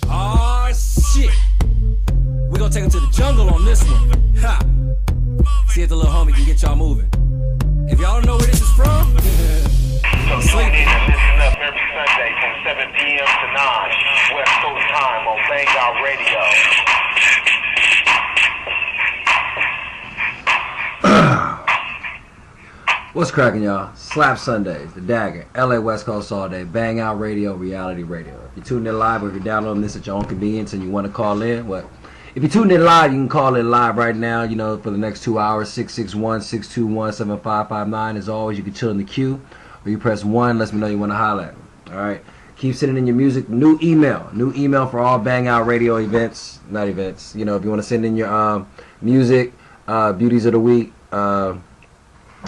Oh shit. We gonna take him to the jungle on this one. Ha. See if the little homie can get y'all moving. If y'all don't know where this is from, so tune in and listen up every Sunday from 7 p.m. to 9 West Coast time on Bang Out Radio. What's cracking, y'all? S.L.A.P.S Sundays, the Dagger, LA West Coast all day, Bang Out Radio, Reality Radio. If you're tuning in live or if you're downloading this at your own convenience and you want to call in, well, if you're tuning in live, you can call in live right now, you know, for the next 2 hours, 661-621-7559. As always, you can chill in the queue, or you press 1, lets me know you want to holler at me. All right? Keep sending in your music. New email for all Bang Out Radio events, not events. You know, if you want to send in your music, beauties of the week,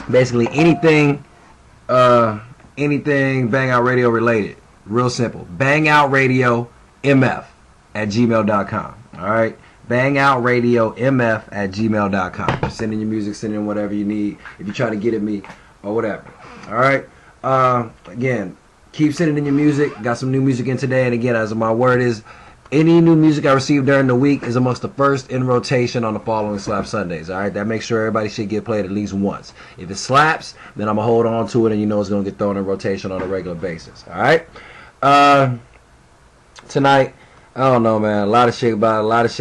basically anything Bang Out Radio related. Real simple. BangOutRadioMF@gmail.com. Alright? BangOutRadioMF@gmail.com. Send in your music, send in whatever you need if you're trying to get at me or whatever. Alright? Again, keep sending in your music. Got some new music in today, and again, as my word is, any new music I receive during the week is amongst the first in rotation on the following S.L.A.P.S Sundays. All right, that makes sure everybody should get played at least once. If it slaps, then I'm gonna hold on to it, and you know it's gonna get thrown in rotation on a regular basis. All right. Tonight, I don't know, man. A lot of shit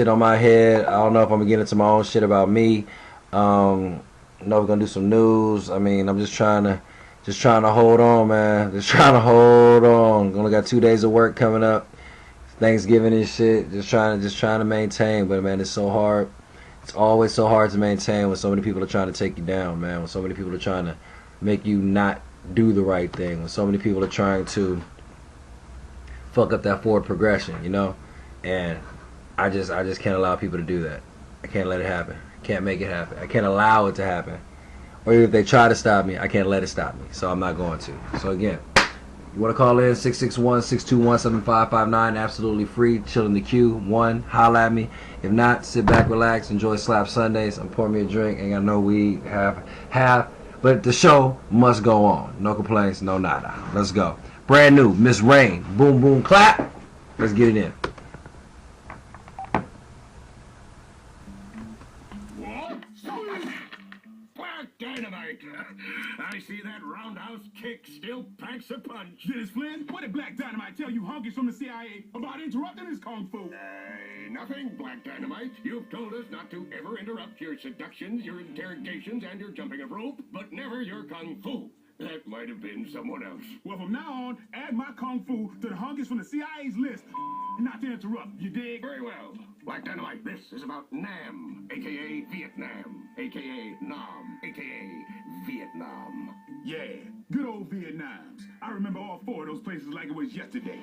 on my head. I don't know if I'm gonna get into my own shit about me. I know we're gonna do some news. I mean, I'm just trying to hold on, man. Just trying to hold on. Only got 2 days of work coming up. Thanksgiving and shit, just trying to maintain, but man, it's so hard. It's always so hard to maintain when so many people are trying to take you down, man. When so many people are trying to make you not do the right thing. When so many people are trying to fuck up that forward progression, you know. And I just can't allow people to do that. I can't let it happen. I can't make it happen. I can't allow it to happen. Or if they try to stop me, I can't let it stop me. So I'm not going to. So again, you want to call in 661-621-7559, absolutely free, chill in the queue. 1, holla at me. If not, sit back, relax, enjoy S.L.A.P.S Sundays. I'm pouring me a drink, ain't got no weed, half, but the show must go on. No complaints, no nada. Let's go. Brand new, Miss Rain, boom, boom, clap. Let's get it in. Dynamite. I see that roundhouse kick still packs a punch. Dennis Flynn, what did Black Dynamite tell you honkies from the CIA about interrupting his kung fu? Nothing, Black Dynamite. You've told us not to ever interrupt your seductions, your interrogations, and your jumping of rope, but never your kung fu. That might have been someone else. Well, from now on, add my kung fu to the honkies from the CIA's list. Not to interrupt, you dig? Very well. Black Dynamite, this is about Nam, a.k.a. Vietnam, a.k.a. Nam, a.k.a. Vietnam. Yeah, good old Vietnams. I remember all 4 of those places like it was yesterday.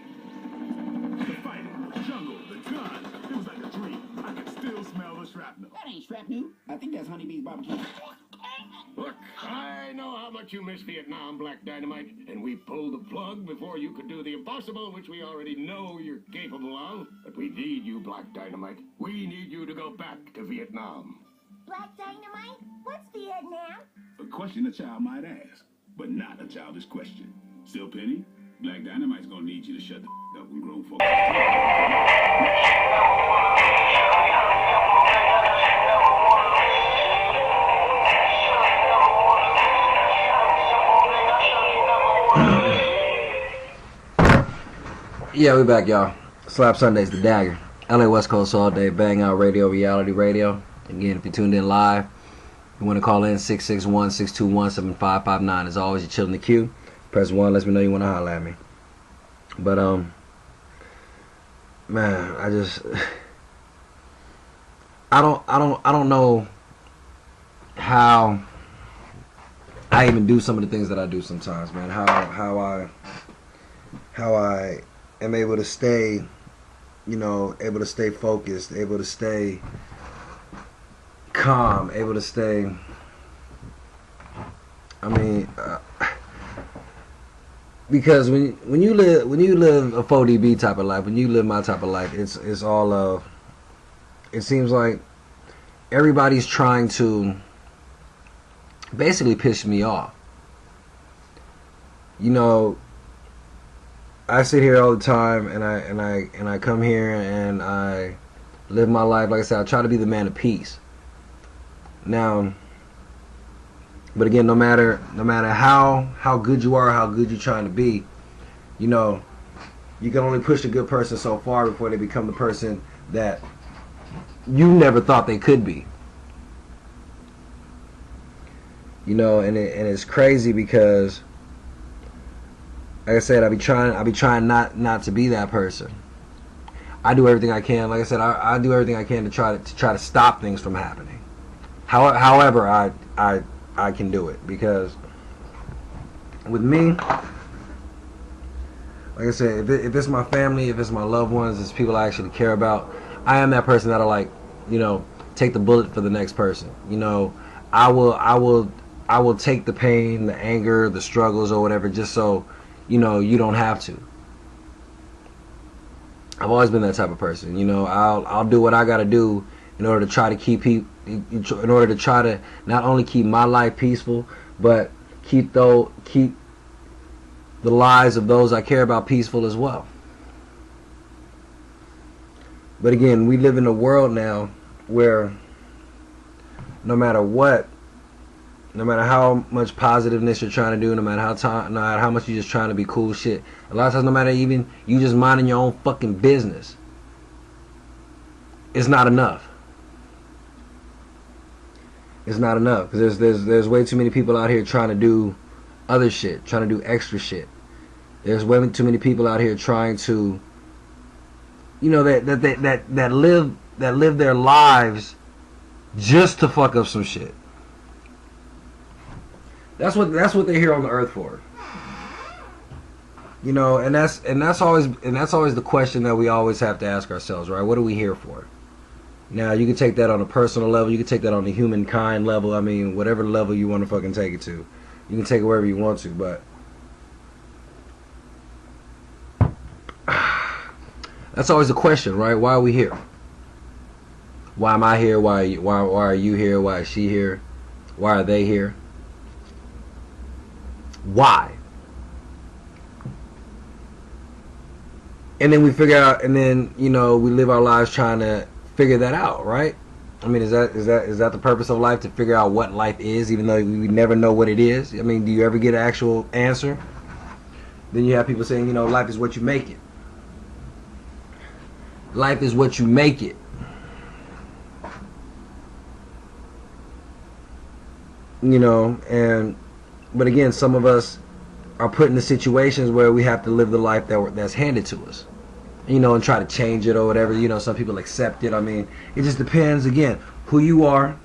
The fighting, the jungle, the guns. It was like a dream. I can still smell the shrapnel. That ain't shrapnel. I think that's Honeybee's barbecue. Look, I know how much you miss Vietnam, Black Dynamite, and we pulled the plug before you could do the impossible, which we already know you're capable of. But we need you, Black Dynamite. We need you to go back to Vietnam. Black Dynamite? What's Vietnam? A question a child might ask, but not a childish question. Still, Penny, Black Dynamite's gonna need you to shut the up when grown folks. Yeah, we back, y'all. S.L.A.P.S Sundays, the Dagger. LA West Coast all day, Bang Out Radio, Reality Radio. Again, if you tuned in live, you want to call in 661-621-7559. As always, you chill in the queue. Press 1, lets me know you want to holler at me. But man, I don't know how I even do some of the things that I do sometimes, man. How I am able to stay, you know, able to stay focused, able to stay calm, able to stay, I mean, because when you live a 4DB type of life, when you live my type of life, it's all of, it seems like everybody's trying to basically piss me off. You know, I sit here all the time, and I come here and I live my life. Like I said, I try to be the man of peace. Now, but again, no matter how good you are, how good you're trying to be, you know, you can only push a good person so far before they become the person that you never thought they could be. You know, and it's crazy because, like I said, I be trying not to be that person. I do everything I can. Like I said, I do everything I can to try to stop things from happening. However, I can do it, because with me, like I said, if it's my family, if it's my loved ones, it's people I actually care about, I am that person that'll, like, you know, take the bullet for the next person. You know, I will take the pain, the anger, the struggles, or whatever, just so, you know, you don't have to. I've always been that type of person. You know, I'll do what I got to do in order to try to keep in order to try to not only keep my life peaceful, but keep the lives of those I care about peaceful as well. But again, we live in a world now where no matter what, no matter how much positiveness you're trying to do, no matter how much you're just trying to be cool shit, a lot of times, no matter even you just minding your own fucking business, it's not enough. It's not enough, because there's way too many people out here trying to do other shit, trying to do extra shit. There's way too many people out here trying to, you know, that live their lives just to fuck up some shit. That's what they're here on the earth for. You know, and that's always the question that we always have to ask ourselves, right? What are we here for? Now, you can take that on a personal level, you can take that on a humankind level. I mean, whatever level you want to fucking take it to, you can take it wherever you want to. But that's always the question, right? Why are we here? Why am I here? Why are you here? Why is she here? Why are they here? Why? And then we figure out, and then, you know, we live our lives trying to figure that out, right? I mean, is that the purpose of life, to figure out what life is, even though we never know what it is? I mean, do you ever get an actual answer? Then you have people saying, you know, life is what you make it. Life is what you make it. You know, but again, some of us are put into situations where we have to live the life that's handed to us, you know, and try to change it or whatever. You know, some people accept it. I mean, it just depends, again, who you are,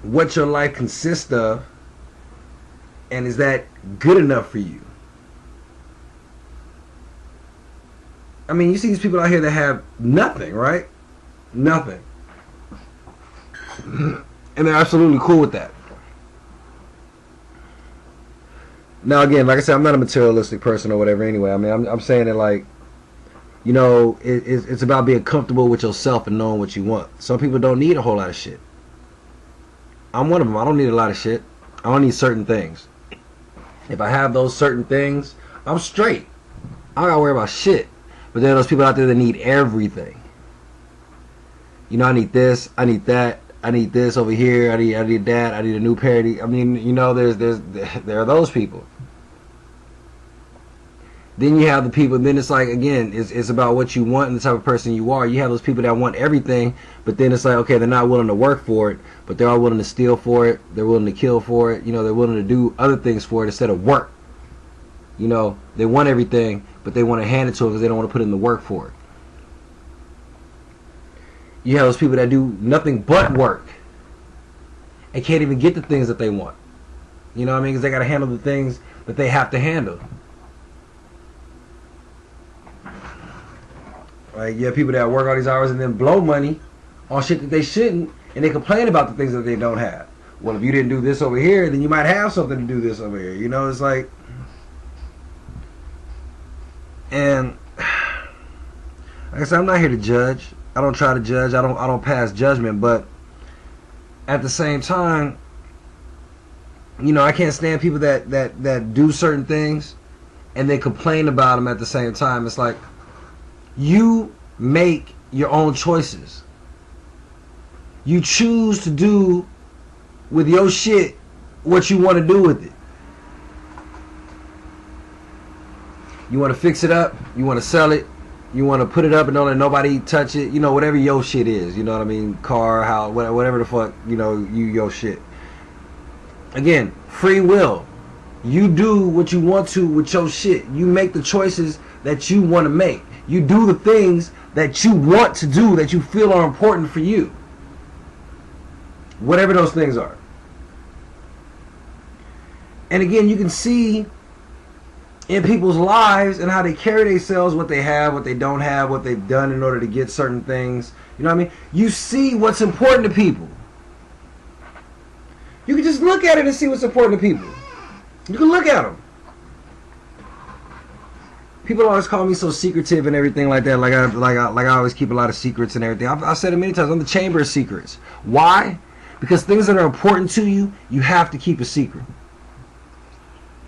what your life consists of, and is that good enough for you? I mean, you see these people out here that have nothing, right? Nothing. And they're absolutely cool with that. Now, again, like I said, I'm not a materialistic person or whatever anyway. I mean, I'm saying that, like, you know, it's about being comfortable with yourself and knowing what you want. Some people don't need a whole lot of shit. I'm one of them. I don't need a lot of shit. I don't need certain things. If I have those certain things, I'm straight. I don't gotta worry about shit. But there are those people out there that need everything. You know, I need this, I need that, I need this over here, I need that, I need a new parody. I mean, you know, there are those people. Then you have the people, then it's like, again, it's about what you want and the type of person you are. You have those people that want everything, but then it's like, okay, they're not willing to work for it, but they're all willing to steal for it, they're willing to kill for it, you know, they're willing to do other things for it instead of work. You know, they want everything, but they want to hand it to them because they don't want to put in the work for it. You have those people that do nothing but work and can't even get the things that they want. You know what I mean? Because they got to handle the things that they have to handle. Like, you have people that work all these hours and then blow money on shit that they shouldn't, and they complain about the things that they don't have. Well, if you didn't do this over here, then you might have something to do this over here. You know, it's like... And like I said, I'm not here to judge. I don't try to judge. I don't pass judgment. But at the same time, you know, I can't stand people that do certain things and then complain about them at the same time. It's like, you make your own choices. You choose to do with your shit what you want to do with it. You want to fix it up, you want to sell it, you want to put it up and don't let nobody touch it, you know, whatever your shit is, you know what I mean, car, house, whatever the fuck, you know, your shit. Again, free will. You do what you want to with your shit. You make the choices that you want to make. You do the things that you want to do, that you feel are important for you. Whatever those things are. And again, you can see in people's lives and how they carry themselves, what they have, what they don't have, what they've done in order to get certain things. You know what I mean? You see what's important to people. You can just look at it and see what's important to people. You can look at them. People always call me so secretive and everything like that. Like I always keep a lot of secrets and everything. I've said it many times. I'm the chamber of secrets. Why? Because things that are important to you, you have to keep a secret.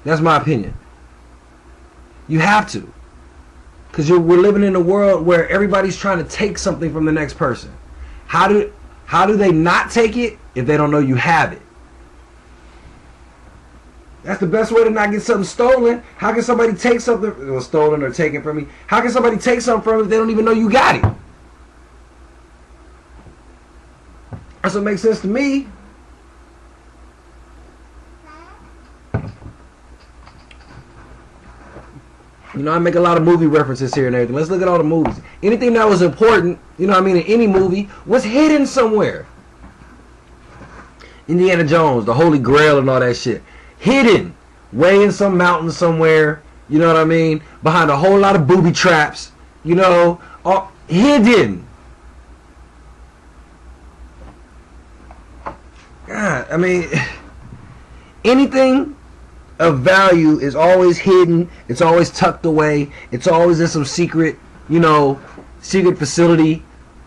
That's my opinion. You have to. Because we're living in a world where everybody's trying to take something from the next person. How do they not take it if they don't know you have it? That's the best way to not get something stolen. How can somebody take something that was stolen or taken from me? How can somebody take something from me if they don't even know you got it? That's what makes sense to me. You know, I make a lot of movie references here and everything. Let's look at all the movies. Anything that was important, you know what I mean, in any movie, was hidden somewhere. Indiana Jones, the Holy Grail and all that shit. Hidden. Way in some mountain somewhere. You know what I mean? Behind a whole lot of booby traps. You know, hidden. God, I mean, anything of value is always hidden. It's always tucked away. It's always in some secret, you know, secret facility,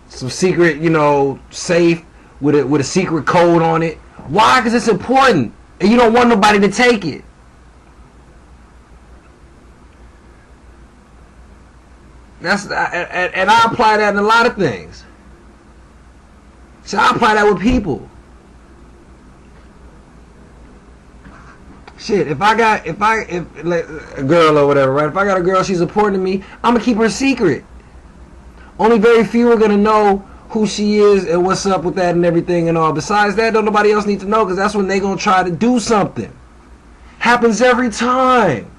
some secret, you know, safe with a secret code on it. Why? Because it's important, and you don't want nobody to take it. And I apply that in a lot of things. So I apply that with people. Shit, if like, a girl or whatever, right? If I got a girl, she's important to me, I'm gonna keep her secret. Only very few are gonna know who she is and what's up with that and everything and all. Besides that, don't nobody else need to know, because that's when they gonna try to do something. Happens every time.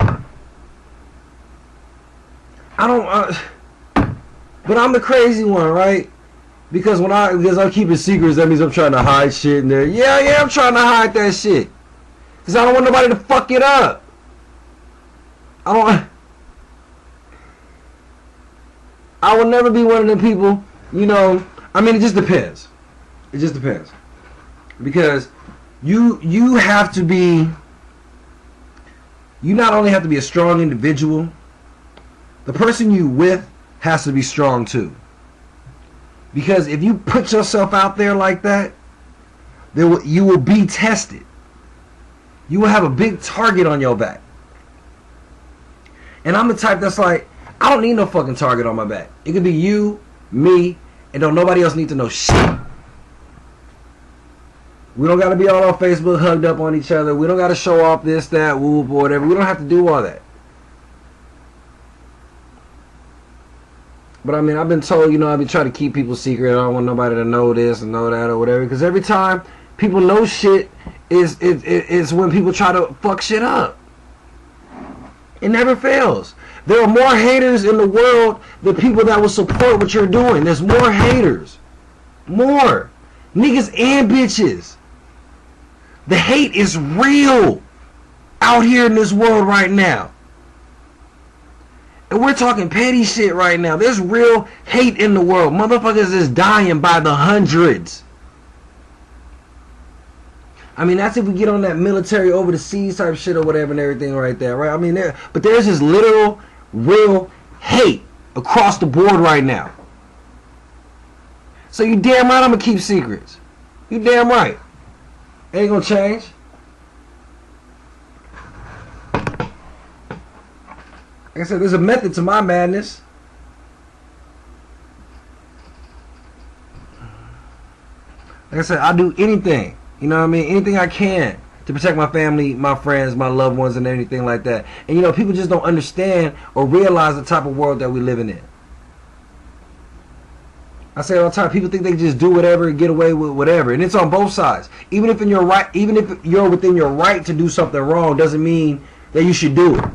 But I'm the crazy one, right? Because I'm keeping secrets, that means I'm trying to hide shit in there. Yeah, I'm trying to hide that shit. Because I don't want nobody to fuck it up. I will never be one of them people, you know. I mean, it just depends. It just depends. Because you have to be, you not only have to be a strong individual, the person you with has to be strong too. Because if you put yourself out there like that, you will be tested. You will have a big target on your back. And I'm the type that's like, I don't need no fucking target on my back. It could be you, me, and don't nobody else need to know shit. We don't got to be all on Facebook hugged up on each other. We don't got to show off this, that, whoop, or whatever. We don't have to do all that. But I mean, I've been told, you know, I've been trying to keep people secret. I don't want nobody to know this and know that or whatever. Because every time people know shit, is when people try to fuck shit up. It never fails. There are more haters in the world than people that will support what you're doing. There's more haters. More. Niggas and bitches. The hate is real out here in this world right now. And we're talking petty shit right now. There's real hate in the world. Motherfuckers is dying by the hundreds. I mean, that's if we get on that military over the seas type shit or whatever and everything right there, right? I mean, but there's this literal, real hate across the board right now. So you damn right I'm going to keep secrets. You damn right. Ain't going to change. Like I said, there's a method to my madness. Like I said, I'll do anything. You know what I mean? Anything I can to protect my family, my friends, my loved ones, and anything like that. And you know, people just don't understand or realize the type of world that we're living in. I say all the time, people think they can just do whatever and get away with whatever, and it's on both sides. Even if you're within your right to do something wrong, doesn't mean that you should do it.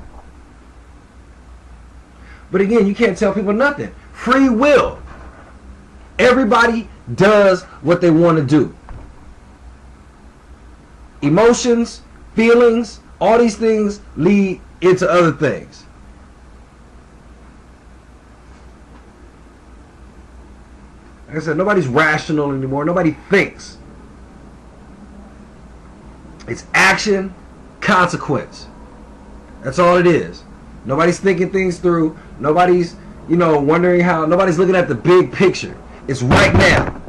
But again, you can't tell people nothing. Free will. Everybody does what they want to do. Emotions, feelings, all these things lead into other things. Like I said, nobody's rational anymore. Nobody thinks. It's action, consequence. That's all it is. Nobody's thinking things through. Nobody's, you know, wondering how. Nobody's looking at the big picture. It's right now.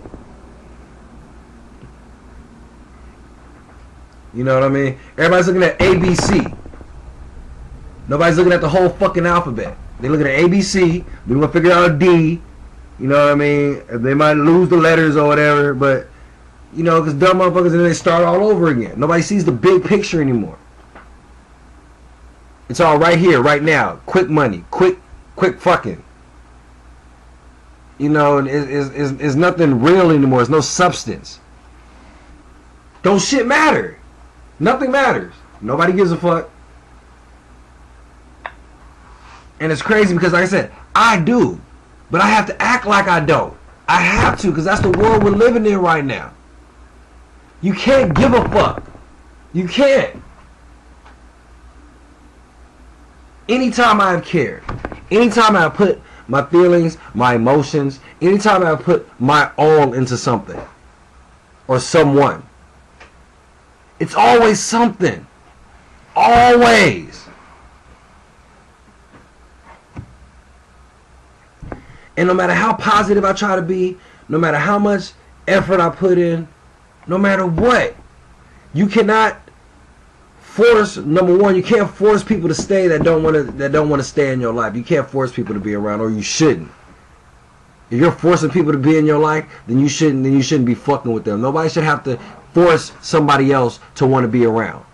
You know what I mean? Everybody's looking at ABC. Nobody's looking at the whole fucking alphabet. They're looking at ABC. We want to figure out a D. You know what I mean? They might lose the letters or whatever, but, you know, because dumb motherfuckers, and then they start all over again. Nobody sees the big picture anymore. It's all right here, right now. Quick money. Quick fucking. You know, it's nothing real anymore. It's no substance. Don't shit matter. Nothing matters. Nobody gives a fuck. And it's crazy because, like I said, I do. But I have to act like I don't. I have to, because that's the world we're living in right now. You can't give a fuck. You can't. Anytime I've cared, anytime I've put my feelings, my emotions, anytime I've put my all into something or someone, it's always something. Always. And no matter how positive I try to be, no matter how much effort I put in, no matter what, you cannot force. Number one, you can't force people to stay that don't want to stay in your life. You can't force people to be around, or you shouldn't. If you're forcing people to be in your life, then you shouldn't be fucking with them. Nobody should have to force somebody else to want to be around.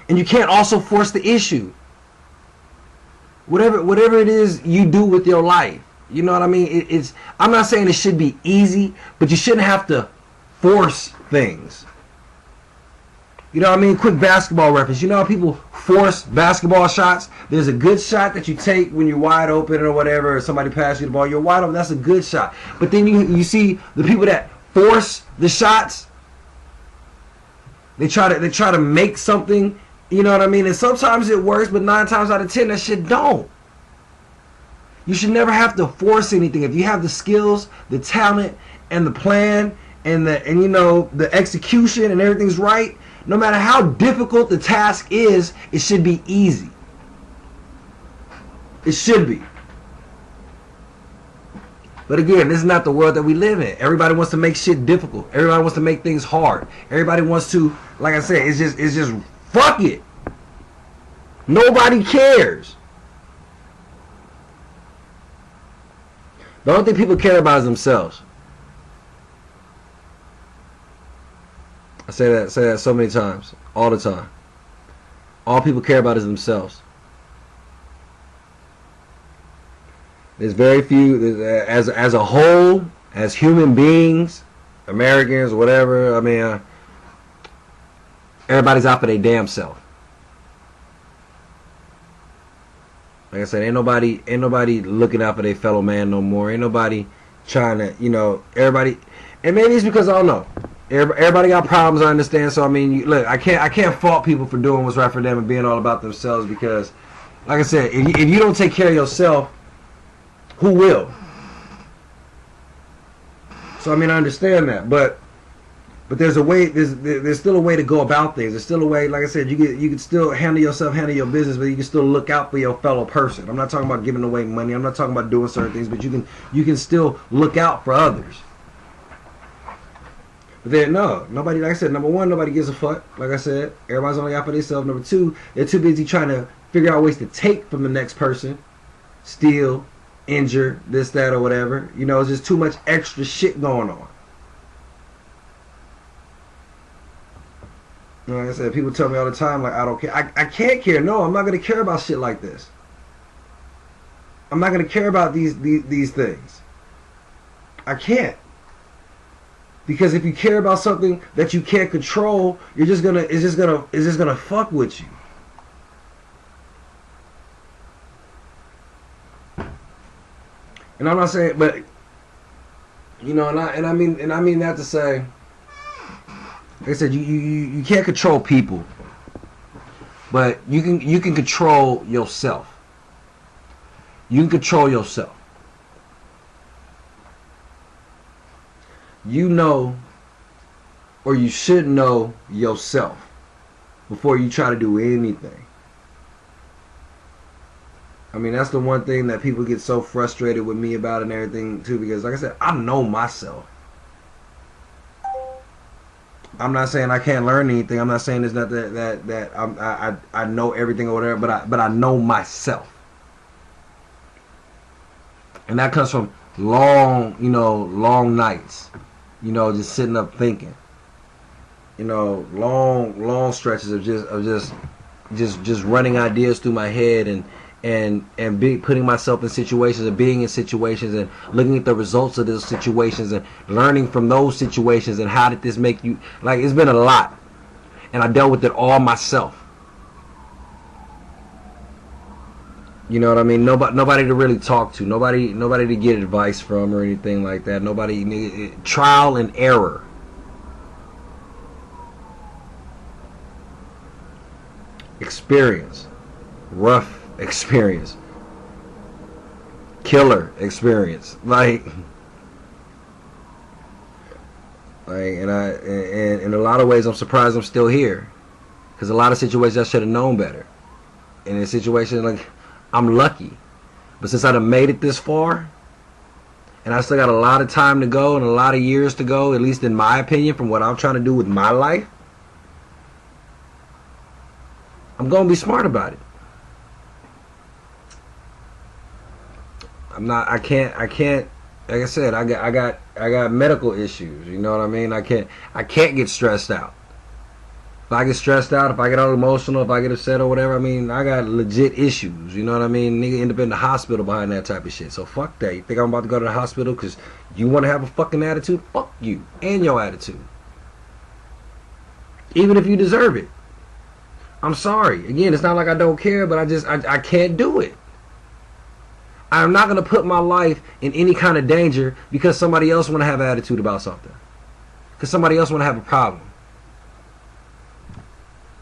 And you can't also force the issue. Whatever it is you do with your life, you know what I mean? I'm not saying it should be easy, but you shouldn't have to force things. You know what I mean? Quick basketball reference. You know how people force basketball shots? There's a good shot that you take when you're wide open or whatever, or somebody passes you the ball. You're wide open. That's a good shot. But then you see the people that force the shots. They try to make something. You know what I mean? And sometimes it works, but 9 times out of 10, that shit don't. You should never have to force anything. If you have the skills, the talent, and the plan, and you know, the execution, and everything's right, no matter how difficult the task is, it should be easy. It should be. But again, this is not the world that we live in. Everybody wants to make shit difficult. Everybody wants to make things hard. Everybody wants to, like I said, it's just fuck it. Nobody cares. The only thing people care about is themselves. I say that so many times, all the time. All people care about is themselves. There's very few, as a whole, as human beings, Americans, whatever. I mean, everybody's out for their damn self. Like I said, ain't nobody looking out for their fellow man no more. Ain't nobody trying to, you know, everybody. And maybe it's because I don't know. Everybody got problems, I understand. So I mean, look, I can't fault people for doing what's right for them and being all about themselves, because, like I said, if you don't take care of yourself, who will? So I mean, I understand that, but there's a way. There's still a way to go about things. There's still a way. Like I said, you can still handle yourself, handle your business, but you can still look out for your fellow person. I'm not talking about giving away money. I'm not talking about doing certain things, but you can still look out for others. But then, no, nobody, like I said, number one, nobody gives a fuck. Like I said, everybody's only out for themselves. Number two, they're too busy trying to figure out ways to take from the next person, steal, injure, this, that, or whatever. You know, it's just too much extra shit going on. Like I said, people tell me all the time, like, I don't care. I can't care. No, I'm not going to care about shit like this. I'm not going to care about these things. I can't. Because if you care about something that you can't control, it's just gonna fuck with you. And I'm not saying, but you know, and I mean that to say, like I said, you can't control people, but you can control yourself. You can control yourself. You know, or you should know yourself before you try to do anything. I mean, that's the one thing that people get so frustrated with me about and everything too, because like I said, I know myself. I'm not saying I can't learn anything. I'm not saying it's not that I know everything or whatever, but I know myself. And that comes from long nights. You know, just sitting up thinking. You know, long stretches of just running ideas through my head and putting myself in situations and being in situations and looking at the results of those situations and learning from those situations and how did this make you, like, it's been a lot. And I dealt with it all myself. You know what I mean? Nobody to really talk to. Nobody to get advice from or anything like that. Nobody. Trial and error. Experience. Rough experience. Killer experience. Like and in a lot of ways, I'm surprised I'm still here, because a lot of situations I should have known better. In a situation like, I'm lucky, but since I done made it this far, and I still got a lot of time to go and a lot of years to go, at least in my opinion, from what I'm trying to do with my life, I'm gonna be smart about it. I can't. Like I said, I got medical issues. You know what I mean? I can't get stressed out. If I get stressed out, if I get all emotional, if I get upset or whatever, I mean, I got legit issues. You know what I mean? Nigga end up in the hospital behind that type of shit. So fuck that. You think I'm about to go to the hospital because you want to have a fucking attitude? Fuck you and your attitude. Even if you deserve it. I'm sorry. Again, it's not like I don't care, but I can't do it. I'm not going to put my life in any kind of danger because somebody else want to have an attitude about something. Because somebody else want to have a problem.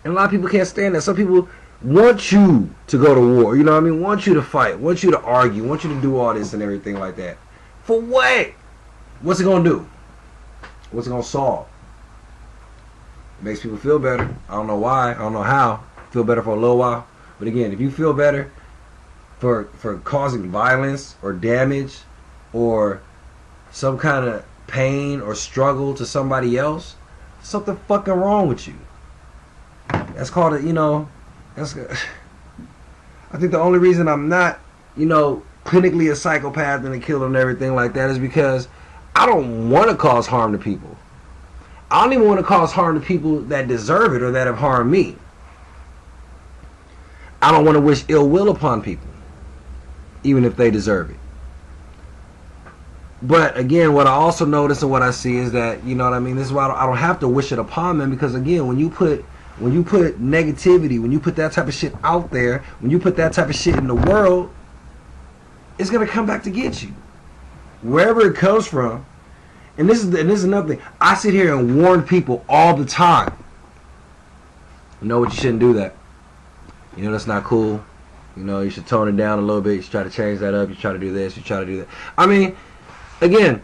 And a lot of people can't stand that. Some people want you to go to war. You know what I mean? Want you to fight. Want you to argue. Want you to do all this and everything like that. For what? What's it going to do? What's it going to solve? It makes people feel better. I don't know why. I don't know how. Feel better for a little while. But again, if you feel better for causing violence or damage or some kind of pain or struggle to somebody else, there's something fucking wrong with you. That's called it, you know, that's, I think the only reason I'm not, you know, clinically a psychopath and a killer and everything like that is because I don't want to cause harm to people. I don't even want to cause harm to people that deserve it or that have harmed me. I don't want to wish ill will upon people, even if they deserve it. But again, what I also notice and what I see is that, you know what I mean, this is why I don't have to wish it upon them, because again, when you put negativity, when you put that type of shit out there, when you put that type of shit in the world, it's gonna come back to get you, wherever it comes from. And this is another thing. I sit here and warn people all the time. You know what? You shouldn't do that. You know that's not cool. You know, you should tone it down a little bit. You should try to change that up. You try to do this. You try to do that. I mean, again,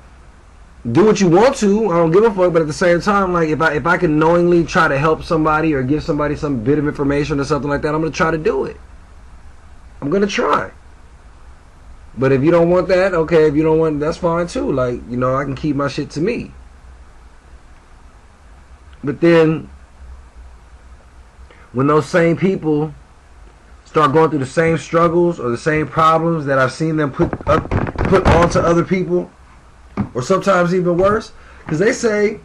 do what you want to. I don't give a fuck. But at the same time, like, if I can knowingly try to help somebody or give somebody some bit of information or something like that, I'm gonna try to do it. I'm gonna try. But if you don't want that, okay. If you don't want, that's fine too. Like, you know, I can keep my shit to me. But then, when those same people start going through the same struggles or the same problems that I've seen them put onto other people, or sometimes even worse, because they say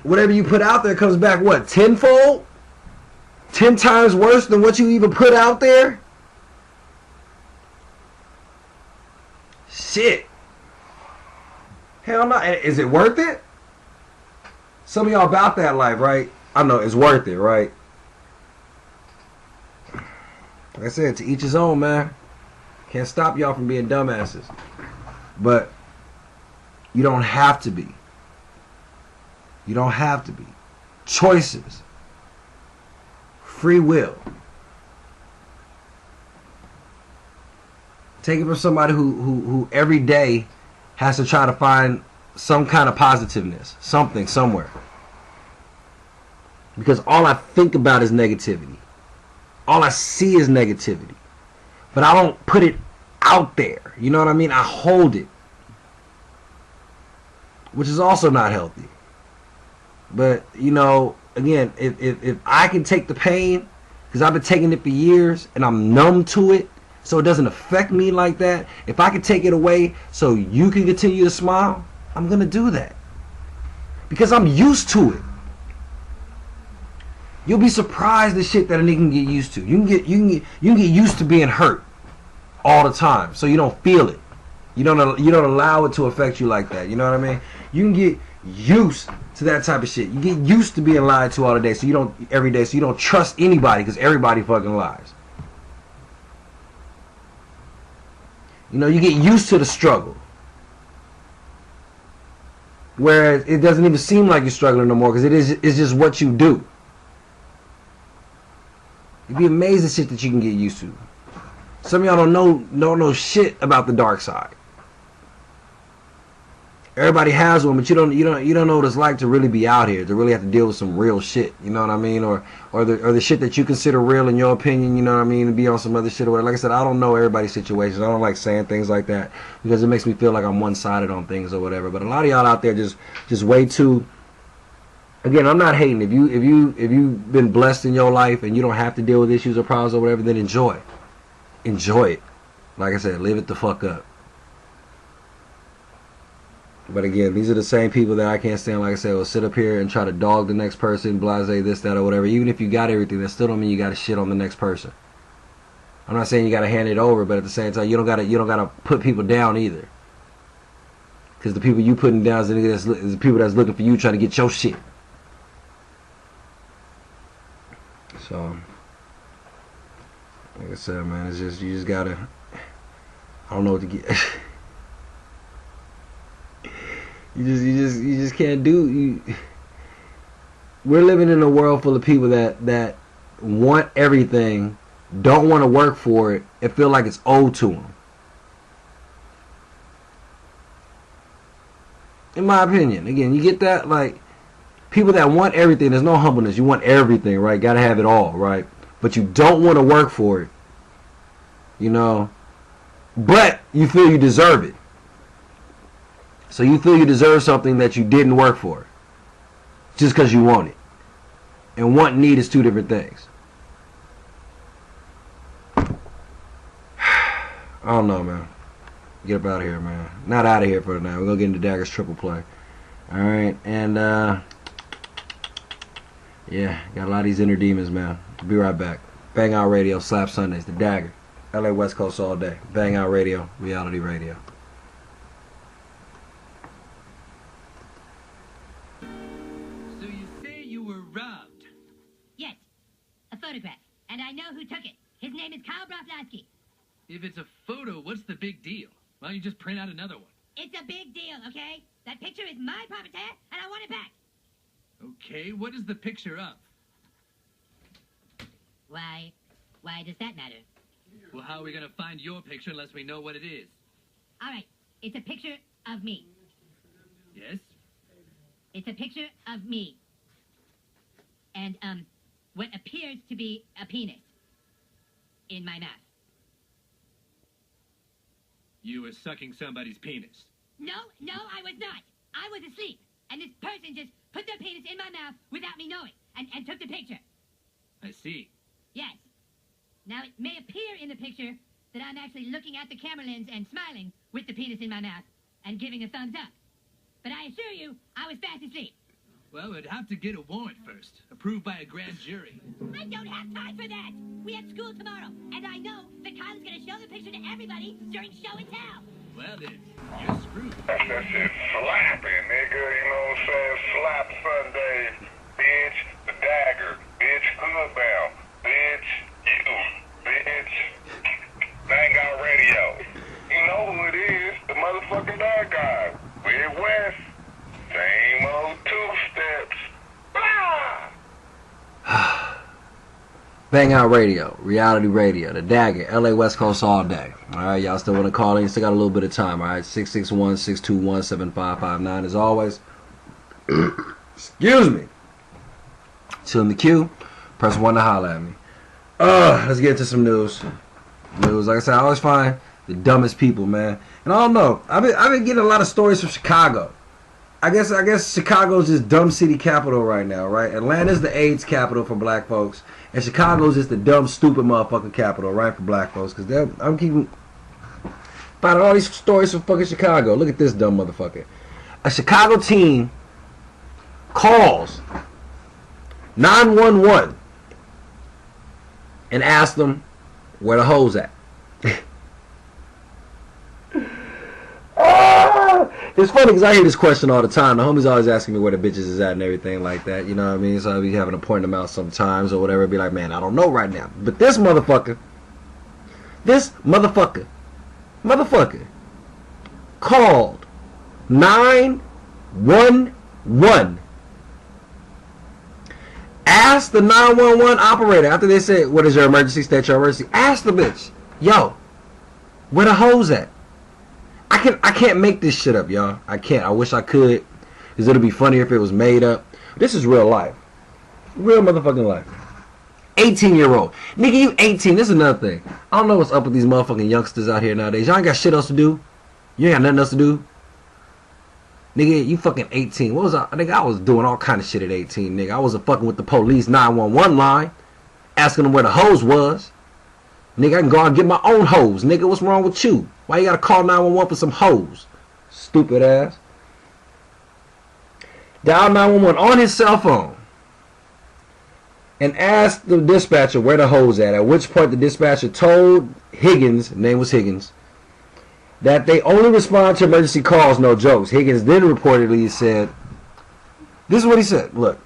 whatever you put out there comes back, what, tenfold? 10 times worse than what you even put out there? Shit. Hell no. Is it worth it? Some of y'all about that life, right? I know it's worth it, right? Like I said, to each his own, man. Can't stop y'all from being dumbasses. But you don't have to be. You don't have to be. Choices. Free will. Take it from somebody who every day has to try to find some kind of positiveness. Something, somewhere. Because all I think about is negativity. All I see is negativity. But I don't put it out there. You know what I mean? I hold it. Which is also not healthy. But, you know, again, if I can take the pain, because I've been taking it for years, and I'm numb to it, so it doesn't affect me like that. If I can take it away so you can continue to smile, I'm going to do that. Because I'm used to it. You'll be surprised the shit that a nigga can get used to. You can get used to being hurt all the time, so you don't feel it. You don't allow it to affect you like that. You know what I mean? You can get used to that type of shit. You get used to being lied to all the day, so you don't trust anybody because everybody fucking lies. You know, you get used to the struggle. Whereas it doesn't even seem like you're struggling no more because it's just what you do. You'd be amazed at shit that you can get used to. Some of y'all don't know shit about the dark side. Everybody has one, but you don't know what it's like to really be out here, to really have to deal with some real shit. You know what I mean? Or the shit that you consider real in your opinion. You know what I mean? To be on some other shit or whatever. Like I said, I don't know everybody's situations. I don't like saying things like that because it makes me feel like I'm one-sided on things or whatever. But a lot of y'all out there just way too. Again, I'm not hating. If you've been blessed in your life and you don't have to deal with issues or problems or whatever, then enjoy. Enjoy it. Like I said, live it the fuck up. But again, these are the same people that I can't stand. Like I said, will sit up here and try to dog the next person, blase this, that, or whatever. Even if you got everything, that still don't mean you got to shit on the next person. I'm not saying you got to hand it over, but at the same time, you don't gotta put people down either. Because the people you putting down is the people that's looking for you, trying to get your shit. So, like I said, man, it's just, you just gotta, I don't know what to get. you just can't do. We're living in a world full of people that want everything, don't want to work for it, and feel like it's owed to them. In my opinion, again, you get that, like, people that want everything, there's no humbleness. You want everything, right? Gotta have it all, right? But you don't want to work for it, you know, but you feel you deserve it. So you feel you deserve something that you didn't work for just because you want it. And want and need is two different things. I don't know, man. Get up out of here, man. Not out of here for tonight. We're going to get into Dagger's triple play. Alright, and yeah, got a lot of these inner demons, man. Be right back. Bang Out Radio, Slap Sundays, the Dagger. LA West Coast all day. Bang Out Radio, Reality Radio. So you say you were robbed? Yes, a photograph, and I know who took it. His name is Kyle Broflovsky. If it's a photo, what's the big deal? Why don't you just print out another one? It's a big deal, okay? That picture is my property, and I want it back. Okay, what is the picture of? Why does that matter? Well, how are we gonna find your picture unless we know what it is? All right, it's a picture of me. Yes? It's a picture of me. And, what appears to be a penis in my mouth. You were sucking somebody's penis. No, I was not. I was asleep. And this person just put their penis in my mouth without me knowing, and took the picture. I see. Yes. Now, it may appear in the picture that I'm actually looking at the camera lens and smiling with the penis in my mouth and giving a thumbs up. But I assure you, I was fast asleep. Well, we'd have to get a warrant first, approved by a grand jury. I don't have time for that. We have school tomorrow, and I know that Kyle's going to show the picture to everybody during show and tell. Well then, you're screwed. That shit slapping, nigga. You know what I'm saying? Slap Sunday, bitch. The Dagger, bitch. Hoodbound, bitch. You, bitch. Bang Out Radio. You know who it is? The motherfucking bad guy. Midwest. Same old two steps. Blah! Bang Out Radio, reality radio, the Dagger, LA West Coast all day. Alright, y'all still want to call in? You still got a little bit of time, alright? 661-621-7559 as always. Excuse me. Still in the queue. Press 1 to holler at me. Let's get into some news. Like I said, I always find the dumbest people, man. And I don't know. I've been getting a lot of stories from Chicago. I guess Chicago's just dumb city capital right now, right? Atlanta's the AIDS capital for black folks, and Chicago's just the dumb, stupid motherfucking capital, right, for black folks. Because I'm keeping finding all these stories from fucking Chicago. Look at this dumb motherfucker. A Chicago teen calls 911 and asks them where the hoes at. It's funny because I hear this question all the time. The homies always asking me where the bitches is at and everything like that. You know what I mean? So I be having to point them out sometimes or whatever. Be like, man, I don't know right now. But this motherfucker called 911. Asked the 911 operator after they said, what is your emergency, state your emergency. Ask the bitch, yo, where the hoes at? I can't make this shit up, y'all. I can't. I wish I could, because it'll be funnier if it was made up. This is real life. Real motherfucking life. 18-year-old. Nigga, you 18. This is another thing. I don't know what's up with these motherfucking youngsters out here nowadays. Y'all ain't got shit else to do. You ain't got nothing else to do. Nigga, you fucking 18. What was I? Nigga, I was doing all kind of shit at 18, nigga. I wasn't fucking with the police 911 line, asking them where the hose was. Nigga, I can go out and get my own hose. Nigga, what's wrong with you? Why you gotta call 911 for some hose? Stupid ass. Dial 911 on his cell phone and asked the dispatcher where the hose at which point the dispatcher told Higgins, name was Higgins, that they only respond to emergency calls, no jokes. Higgins then reportedly said, this is what he said, look,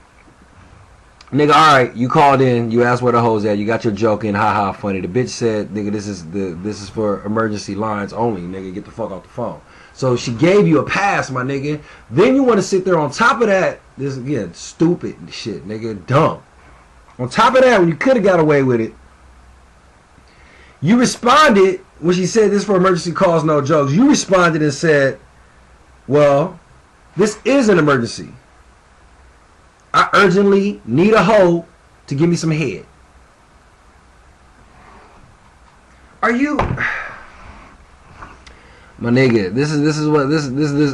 nigga, alright, you called in, you asked where the hoes at, you got your joke in, haha, funny. The bitch said, nigga, this is for emergency lines only, nigga, get the fuck off the phone. So she gave you a pass, my nigga. Then you want to sit there on top of that, this again, stupid shit, nigga, dumb. On top of that, when you could have got away with it, you responded, when she said this for emergency calls, no jokes, you responded and said, well, this is an emergency. I urgently need a hoe to give me some head. Are you, my nigga? This is what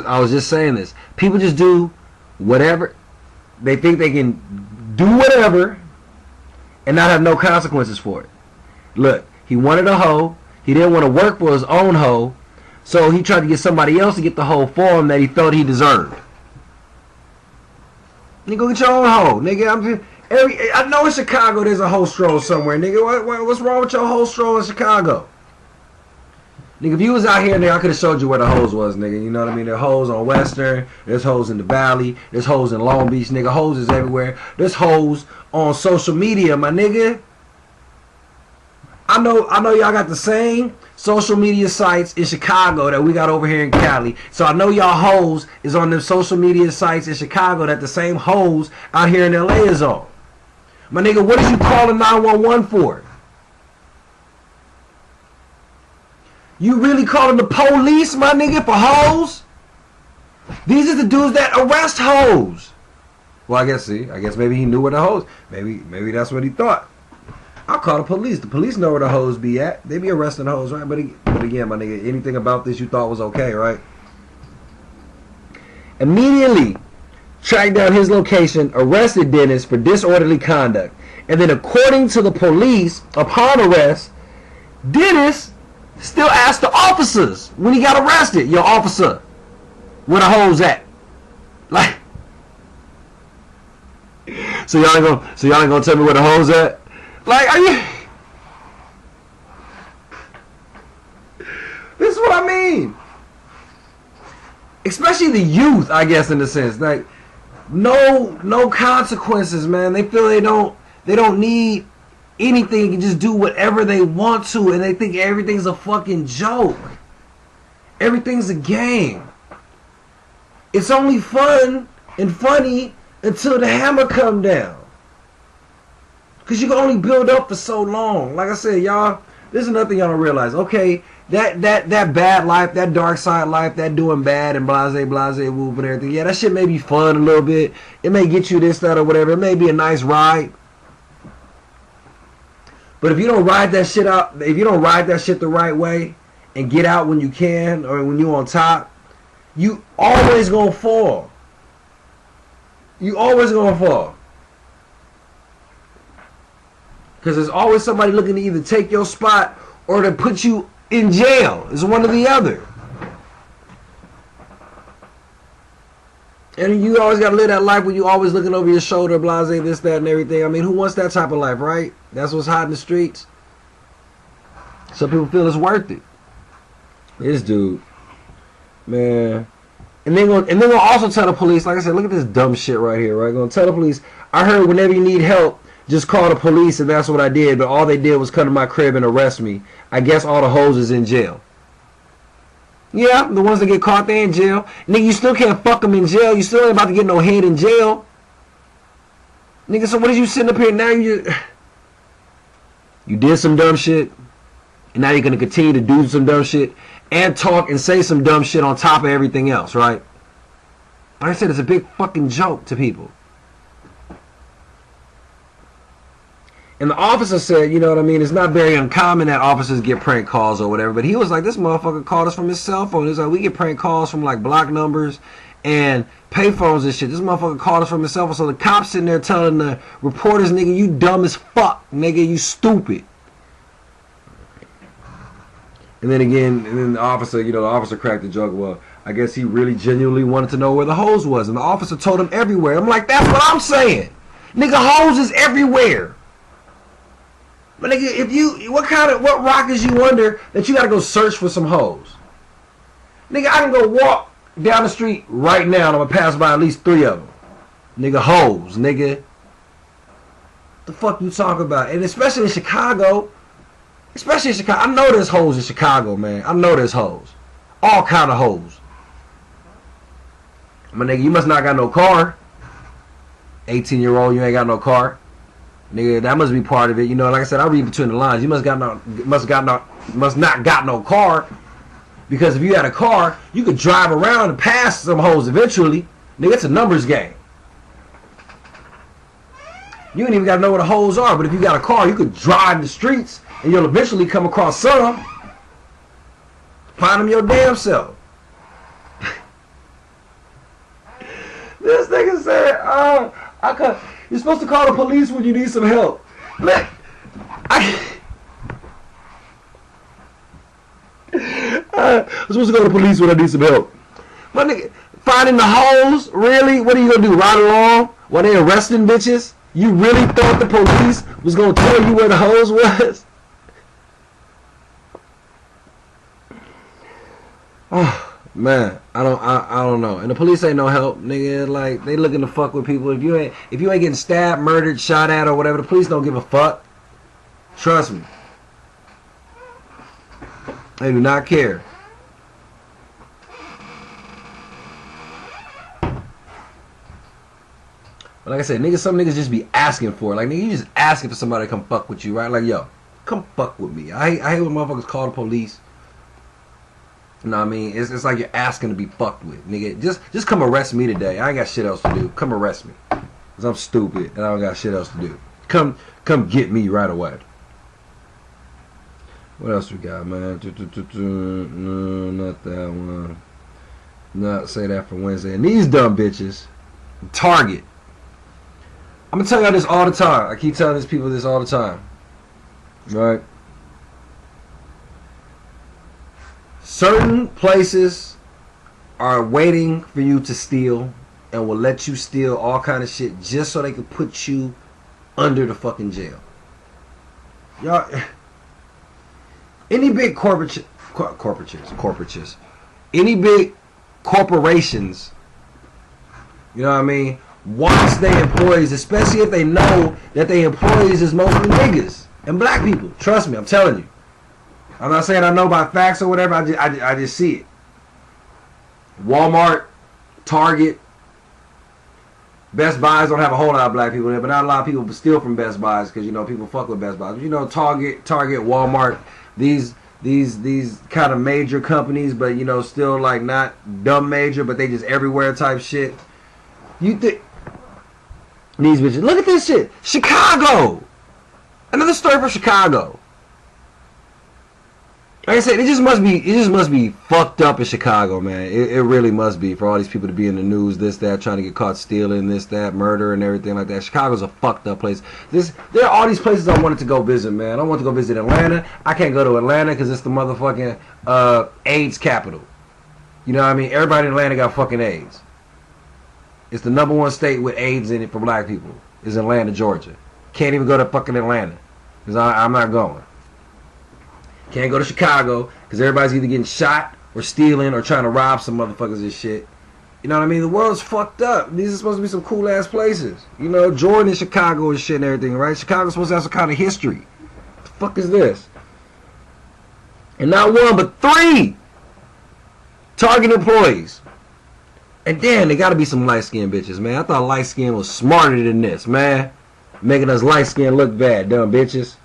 I was just saying this. People just do whatever they think they can do, whatever, and not have no consequences for it. Look, he wanted a hoe. He didn't want to work for his own hoe, so he tried to get somebody else to get the hoe for him that he felt he deserved. Nigga, go get your own hoe, nigga. I know in Chicago there's a hoe stroll somewhere, nigga. What's wrong with your hoe stroll in Chicago? Nigga, if you was out here, nigga, I could have showed you where the hoes was, nigga. You know what I mean? There's hoes on Western. There's hoes in the Valley. There's hoes in Long Beach, nigga. Hoes is everywhere. There's hoes on social media, my nigga. I know y'all got the same social media sites in Chicago that we got over here in Cali. So I know y'all hoes is on them social media sites in Chicago that the same hoes out here in LA is on. My nigga, what is you calling 911 for? You really calling the police, my nigga, for hoes? These are the dudes that arrest hoes. Well, I guess maybe he knew where the hoes. Maybe that's what he thought. I'll call the police. The police know where the hoes be at. They be arresting hoes, right? But again, my nigga, anything about this you thought was okay, right? Immediately, tracked down his location, arrested Dennis for disorderly conduct. And then according to the police, upon arrest, Dennis still asked the officers when he got arrested, "Yo, officer, where the hoes at?" Like, so y'all ain't gonna tell me where the hoes at? Like, are you? This is what I mean. Especially the youth, I guess, in a sense. Like, no consequences, man. They feel they don't need anything. They can just do whatever they want to, and they think everything's a fucking joke. Everything's a game. It's only fun and funny until the hammer come down. Because you can only build up for so long. Like I said, y'all, this is another thing y'all don't realize. Okay, that bad life, that dark side life, that doing bad and blase, whoop and everything. Yeah, that shit may be fun a little bit. It may get you this, that, or whatever. It may be a nice ride. But if you don't ride that shit out, if you don't ride that shit the right way and get out when you can or when you on top, you always gonna fall. You always gonna fall. Because there's always somebody looking to either take your spot or to put you in jail. It's one or the other. And you always got to live that life where you always looking over your shoulder, blase, this, that, and everything. I mean, who wants that type of life, right? That's what's hot in the streets. Some people feel it's worth it. This dude, man. And they're gonna also tell the police, like I said, look at this dumb shit right here, right? Gonna tell the police, I heard whenever you need help, just call the police, and that's what I did. But all they did was come to my crib and arrest me. I guess all the hoes is in jail. Yeah, the ones that get caught, they in jail. Nigga, you still can't fuck them in jail. You still ain't about to get no head in jail. Nigga, so what is you sitting up here now? You did some dumb shit, and now you're going to continue to do some dumb shit and talk and say some dumb shit on top of everything else, right? Like I said, it's a big fucking joke to people. And the officer said, you know what I mean, it's not very uncommon that officers get prank calls or whatever. But he was like, this motherfucker called us from his cell phone. He was like, we get prank calls from like block numbers and payphones and shit. This motherfucker called us from his cell phone. So the cops sitting there telling the reporters, nigga, you dumb as fuck. Nigga, you stupid. And then again, and then the officer, you know, the officer cracked the joke. Well, I guess he really genuinely wanted to know where the hose was. And the officer told him everywhere. I'm like, that's what I'm saying. Nigga, hose is everywhere. But nigga, if you, what rock is you under that you gotta go search for some hoes? Nigga, I can go walk down the street right now and I'm gonna pass by at least 3 of them. Nigga, hoes, nigga. The fuck you talking about? And especially in Chicago, I know there's hoes in Chicago, man. I know there's hoes. All kind of hoes. My nigga, you must not got no car. 18-year-old, you ain't got no car. Nigga, that must be part of it. You know, like I said, I read between the lines. You must not got no car. Because if you had a car, you could drive around and pass some hoes eventually. Nigga, it's a numbers game. You ain't even got to know where the hoes are. But if you got a car, you could drive the streets and you'll eventually come across some. Find them your damn self. This nigga said, you're supposed to call the police when you need some help. Look, I'm supposed to call the police when I need some help. My nigga, finding the hoes? Really? What are you gonna do? Ride along while they arresting bitches? You really thought the police was gonna tell you where the hoes was? Oh man, I don't know. And the police ain't no help, nigga. Like, they looking to fuck with people. If you ain't getting stabbed, murdered, shot at, or whatever, the police don't give a fuck. Trust me. They do not care. But like I said, niggas, some niggas just be asking for it. Like, nigga, you just asking for somebody to come fuck with you, right? Like, yo, come fuck with me. I hate when motherfuckers call the police. You know what I mean? It's like you're asking to be fucked with, nigga. Just come arrest me today. I ain't got shit else to do. Come arrest me, cause I'm stupid and I don't got shit else to do. Come get me right away. What else we got, man? No, not that one. Not say that for Wednesday. And these dumb bitches. Target. I'm gonna tell y'all this all the time. I keep telling these people this all the time. Right? Certain places are waiting for you to steal and will let you steal all kind of shit just so they can put you under the fucking jail. Y'all, any big corporations, any big corporations, you know what I mean, watch their employees, especially if they know that their employees is mostly niggas and black people. Trust me, I'm telling you. I'm not saying I know by facts or whatever. I just see it. Walmart, Target, Best Buys don't have a whole lot of black people there, but not a lot of people steal from Best Buys because, you know, people fuck with Best Buys. But, you know, Target, Walmart, these kind of major companies, but, you know, still like not dumb major, but they just everywhere type shit. You think these bitches? Look at this shit. Chicago. Another story for Chicago. Like I said, it just must be fucked up in Chicago, man. It really must be for all these people to be in the news, this, that, trying to get caught stealing, this, that, murder, and everything like that. Chicago's a fucked up place. There are all these places I wanted to go visit, man. I want to go visit Atlanta. I can't go to Atlanta because it's the motherfucking AIDS capital. You know what I mean? Everybody in Atlanta got fucking AIDS. It's the #1 state with AIDS in it for black people. Is Atlanta, Georgia. Can't even go to fucking Atlanta because I'm not going. Can't go to Chicago because everybody's either getting shot or stealing or trying to rob some motherfuckers and shit. You know what I mean? The world's fucked up. These are supposed to be some cool ass places. You know, Jordan in Chicago and shit and everything, right? Chicago's supposed to have some kind of history. What the fuck is this? And not one, but 3 Target employees. And damn, they gotta be some light-skinned bitches, man. I thought light-skinned was smarter than this, man. Making us light-skinned look bad, dumb bitches.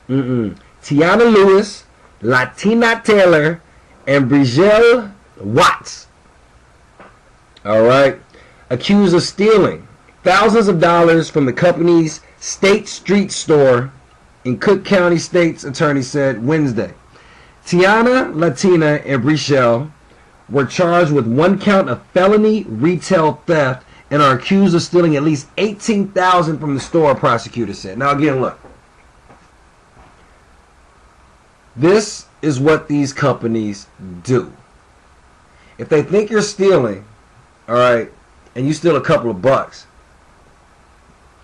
Tiana Lewis, Latina Taylor, and Bridgelle Watts. Alright. Accused of stealing thousands of dollars from the company's State Street store in Cook County, state's attorney said Wednesday. Tiana, Latina, and Bridgelle were charged with 1 count of felony retail theft and are accused of stealing at least $18,000 from the store, prosecutor said. Now again, look. This is what these companies do. If they think you're stealing, alright, and you steal a couple of bucks,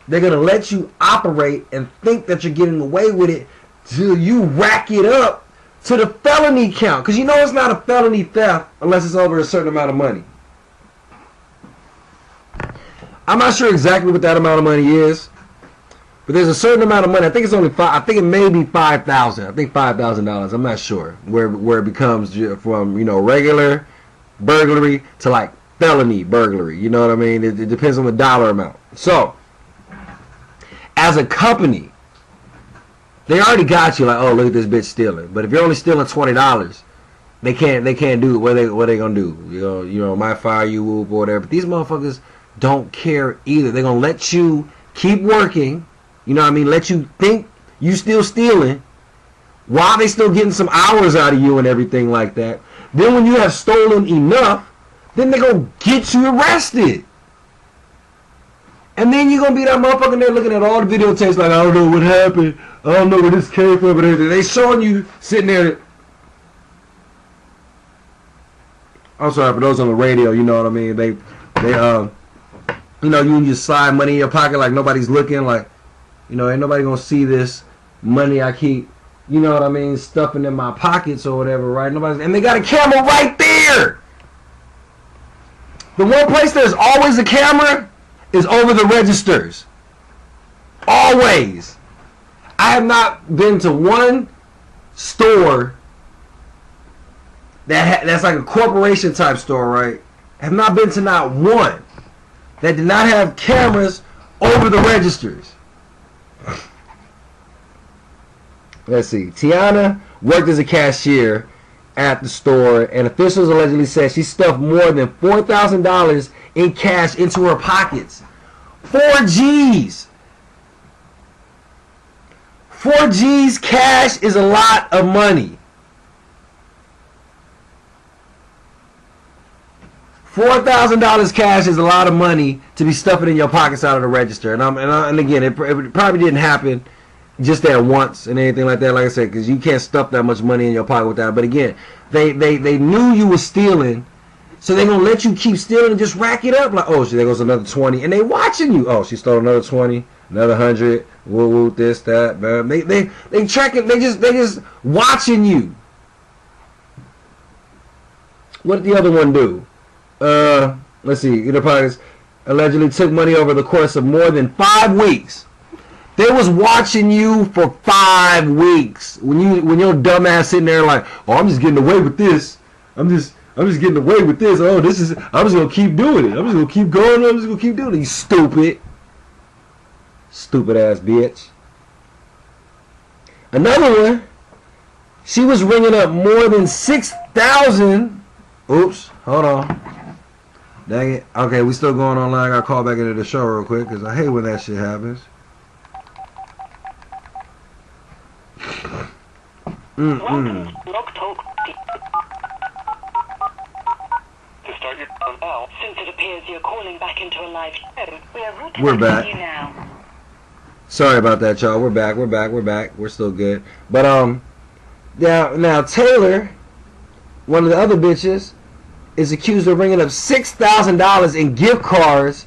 they're going to let you operate and think that you're getting away with it till you rack it up to the felony count. Because you know it's not a felony theft unless it's over a certain amount of money. I'm not sure exactly what that amount of money is. But there's a certain amount of money. I think it's only I think it may be $5,000. I think $5,000. I'm not sure where it becomes from, you know, regular burglary to like felony burglary. You know what I mean? It depends on the dollar amount. So, as a company, they already got you like, oh, look at this bitch stealing. But if you're only stealing $20, they can't do it. What they gonna do? You know, might fire you, whoop, or whatever. But these motherfuckers don't care either. They're gonna let you keep working. You know what I mean? Let you think you still stealing while they still getting some hours out of you and everything like that. Then when you have stolen enough, then they gonna get you arrested. And then you're gonna be that motherfucker there looking at all the videotapes like, I don't know what happened. I don't know where this came from. But everything. They showing you sitting there. I'm sorry for those on the radio. You know what I mean? They you know, you just slide money in your pocket like nobody's looking, like, you know, ain't nobody gonna see this money I keep, you know what I mean, stuffing in my pockets or whatever, right? And they got a camera right there. The one place there's always a camera is over the registers. Always. I have not been to one store that's like a corporation type store, right? I have not been to not one that did not have cameras over the registers. Let's see. Tiana worked as a cashier at the store, and officials allegedly said she stuffed more than $4,000 in cash into her pockets. 4 G's. 4 G's cash is a lot of money. $4,000 cash is a lot of money to be stuffing in your pockets out of the register. And again, it probably didn't happen just that once and anything like that. Like I said, because you can't stuff that much money in your pocket with that. But again, they knew you were stealing, so they're gonna let you keep stealing and just rack it up. Like, oh, there goes another 20, and they watching you. Oh, she stole another 20, another 100. Woo woo, this that. Man. They tracking. They just watching you. What did the other one do? Let's see. The parties allegedly took money over the course of more than 5 weeks. They was watching you for 5 weeks. When your dumb ass sitting there like, oh, I'm just getting away with this. I'm just getting away with this. Oh, I'm just gonna keep doing it. I'm just gonna keep going. I'm just gonna keep doing it. You stupid ass bitch. Another one. She was ringing up more than 6,000. Oops, hold on. Dang it. Okay, we still going online. I got to call back into the show real quick because I hate when that shit happens. Welcome to Log Talk. To start your call now. Since it appears you're calling back into a live show, we are routing We're back. you now. Sorry about that, y'all. We're back. We're still good. But now Taylor, one of the other bitches, is accused of ringing up $6,000 in gift cards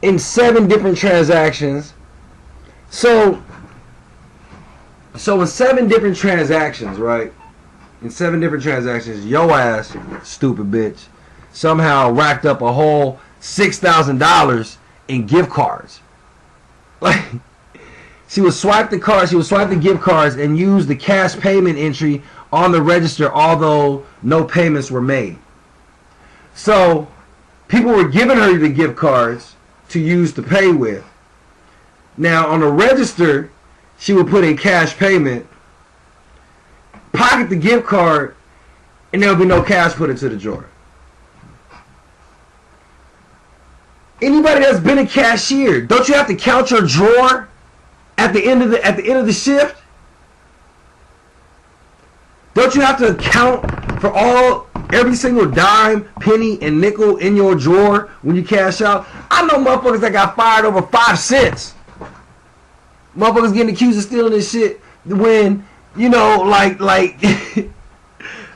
in 7 different transactions. So in 7 different transactions, right? In 7 different transactions, yo ass, stupid bitch, somehow racked up a whole $6,000 in gift cards. Like, she would swipe the gift cards and use the cash payment entry on the register, although no payments were made. So people were giving her the gift cards to use to pay with. Now on the register, she would put in cash payment, pocket the gift card, and there would be no cash put into the drawer. Anybody that's been a cashier, don't you have to count your drawer at the end of the shift? Don't you have to account for every single dime, penny, and nickel in your drawer when you cash out? I know motherfuckers that got fired over 5 cents. Motherfuckers getting accused of stealing this shit when, like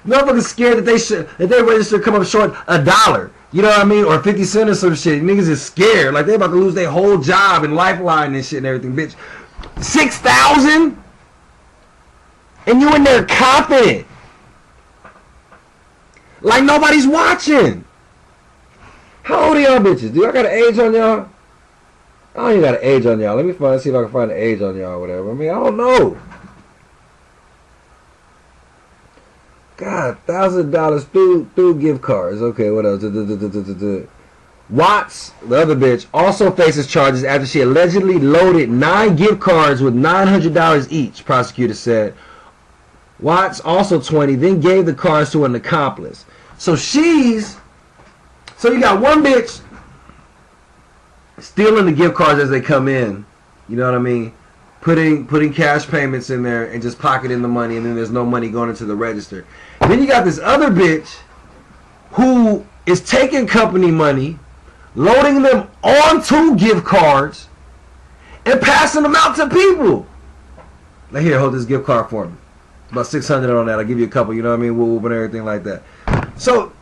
motherfuckers scared that they register come up short $1. You know what I mean? Or 50 cents or some shit. Niggas is scared. Like they about to lose their whole job and lifeline and shit and everything, bitch. 6,000? And you in there confident. Like nobody's watching. How old are y'all bitches? Do I got an age on y'all? I don't even got an age on y'all. Let me see if I can find an age on y'all or whatever. I mean, I don't know. God, $1,000 through gift cards. Okay, what else? Watts, the other bitch, also faces charges after she allegedly loaded 9 gift cards with $900 each, prosecutor said. Watts, also 20, then gave the cards to an accomplice. So you got one bitch stealing the gift cards as they come in. You know what I mean? Putting cash payments in there and just pocketing the money, and then there's no money going into the register. Then you got this other bitch who is taking company money, loading them onto gift cards, and passing them out to people. Like, here, hold this gift card for me. About 600 on that. I'll give you a couple. You know what I mean? Whoop, whoop, and everything like that. So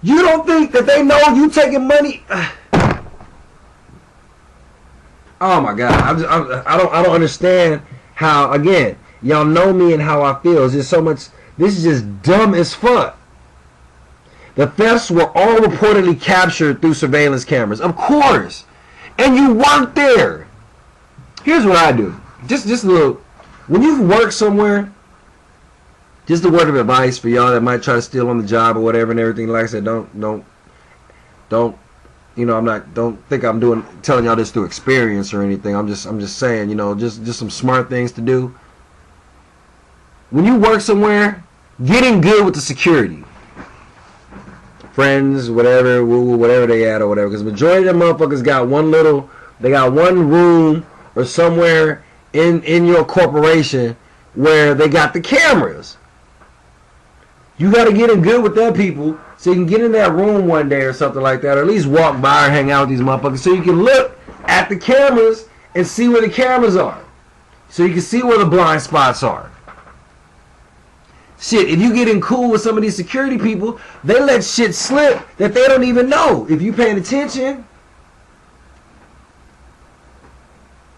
you don't think that they know you taking money? Oh my God! I don't understand how. Again, y'all know me and how I feel. It's just so much. This is just dumb as fuck. The thefts were all reportedly captured through surveillance cameras, of course, and you weren't there. Here's what I do. Just a little. When you work somewhere, just a word of advice for y'all that might try to steal on the job or whatever and everything. Like I said, don't. You know, don't think I'm telling y'all this through experience or anything. I'm just saying, you know, just some smart things to do. When you work somewhere, getting good with the security. Friends, whatever they at or whatever. Because majority of them motherfuckers got one room or somewhere in your corporation where they got the cameras. You got to get in good with them people So you can get in that room one day or something like that, or at least walk by or hang out with these motherfuckers so you can look at the cameras and see where the cameras are. So you can see where the blind spots are. Shit, if you get in cool with some of these security people, they let shit slip that they don't even know. If you paying attention.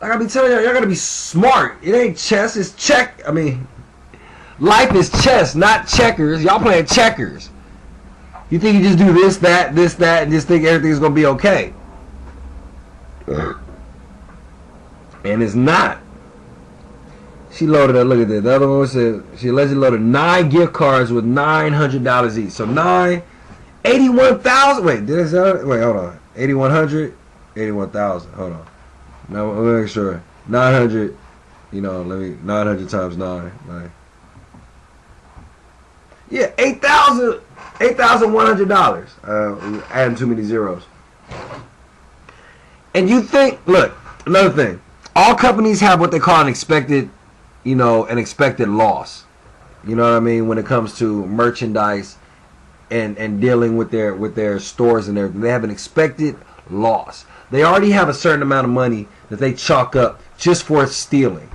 Like I be telling y'all gotta be smart. It ain't chess, it's check. I mean, life is chess, not checkers. Y'all playing checkers. You think you just do this, that, and just think everything's gonna be okay. And it's not. She loaded up, look at this. The other one said she allegedly loaded 9 gift cards with $900 each. So 81,000. Wait, did I say that? Wait, hold on. 8,100, 81,000. Hold on. Now let me make sure. 900. You know, 900 times 9. Like, yeah, $8,100. Adding too many zeros. And you think, look, another thing. All companies have what they call an expected loss. You know what I mean? When it comes to merchandise and dealing with their stores and everything. They have an expected loss. They already have a certain amount of money that they chalk up just for stealing.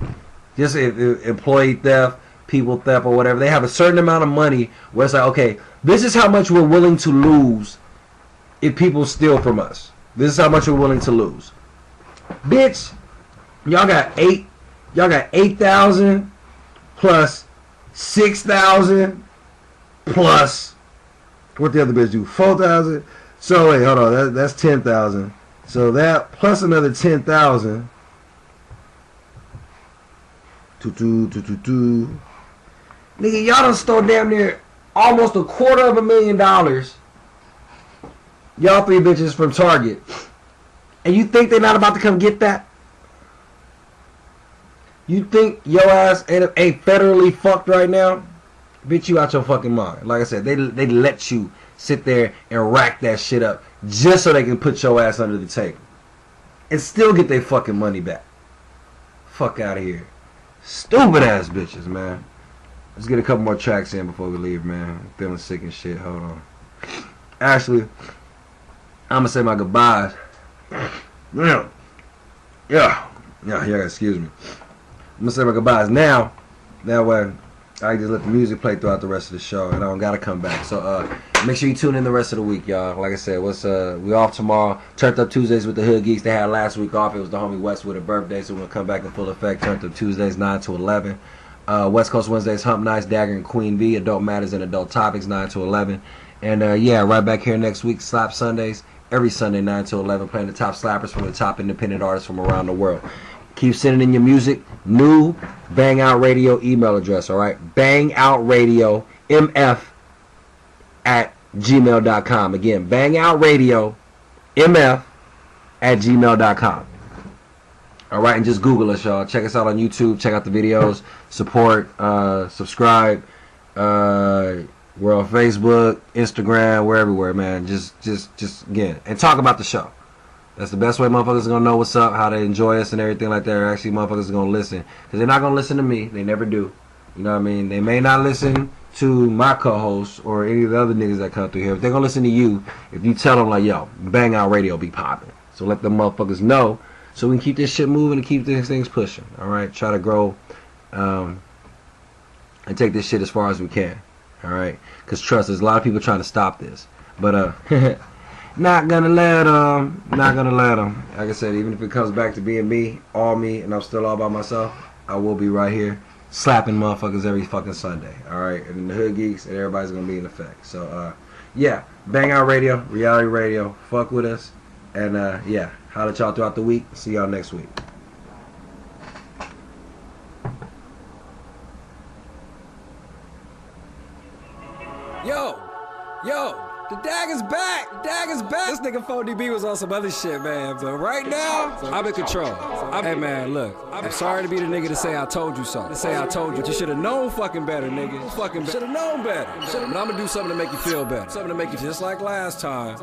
Just employee theft, people theft or whatever. They have a certain amount of money where it's like, okay, this is how much we're willing to lose if people steal from us. This is how much we're willing to lose. Bitch, y'all got 8,000 plus 6,000 plus what the other bitch do? 4,000. So wait, hold on. That's 10,000. So that plus another 10,000. Nigga, y'all done stole damn near almost $250,000. Y'all 3 bitches from Target. And you think they're not about to come get that? You think your ass ain't federally fucked right now? Bitch, you out your fucking mind. Like I said, they let you sit there and rack that shit up just so they can put your ass under the table. And still get their fucking money back. Fuck out of here. Stupid ass bitches, man. Let's get a couple more tracks in before we leave, man. I'm feeling sick and shit. Hold on. Actually, I'm gonna say my goodbyes. Yeah, excuse me. I'm gonna say my goodbyes now. That way, I can just let the music play throughout the rest of the show, and I don't gotta come back. So, make sure you tune in the rest of the week, y'all. Like I said, we off tomorrow. Turned Up Tuesdays with the Hood Geeks. They had last week off. It was the homie West with a birthday, so we're gonna come back in full effect. Turned Up Tuesdays 9 to 11. West Coast Wednesdays, Hump Nights, Dagger and Queen V, Adult Matters and Adult Topics 9 to 11. And right back here next week, Slap Sundays. Every Sunday 9 to 11, playing the top slappers from the top independent artists from around the world. Keep sending in your music. New Bang Out Radio email address, all right? bangoutradiomf@gmail.com. Again, bangoutradiomf@gmail.com. All right, and just Google us, y'all. Check us out on YouTube. Check out the videos. Support. Subscribe. We're on Facebook, Instagram. We're everywhere, man. Just again, and talk about the show. That's the best way motherfuckers are going to know what's up, how they enjoy us and everything like that. Actually, motherfuckers are going to listen. Because they're not going to listen to me. They never do. You know what I mean? They may not listen to my co-hosts or any of the other niggas that come through here. But they're going to listen to you if you tell them, like, yo, Bang Out Radio be popping. So let them motherfuckers know so we can keep this shit moving and keep these things pushing. All right? Try to grow and take this shit as far as we can. All right? Because trust, there's a lot of people trying to stop this. But, not gonna let them. Like I said, even if it comes back to being me, and I'm still all by myself, I will be right here slapping motherfuckers every fucking Sunday. Alright? And the Hood Geeks and everybody's gonna be in effect. So, Bang Out Radio, Reality Radio, fuck with us. And, holla at y'all throughout the week. See y'all next week. Yo, the Dagger's back. This nigga 4DB was on some other shit, man. But right now, I'm in control. Hey, man, look. I'm sorry to be the nnigga to say I told you so. But you should have known fucking better, nigga. Should have known better. But I'm gonna do something to make you feel better. Something to make you just like last time.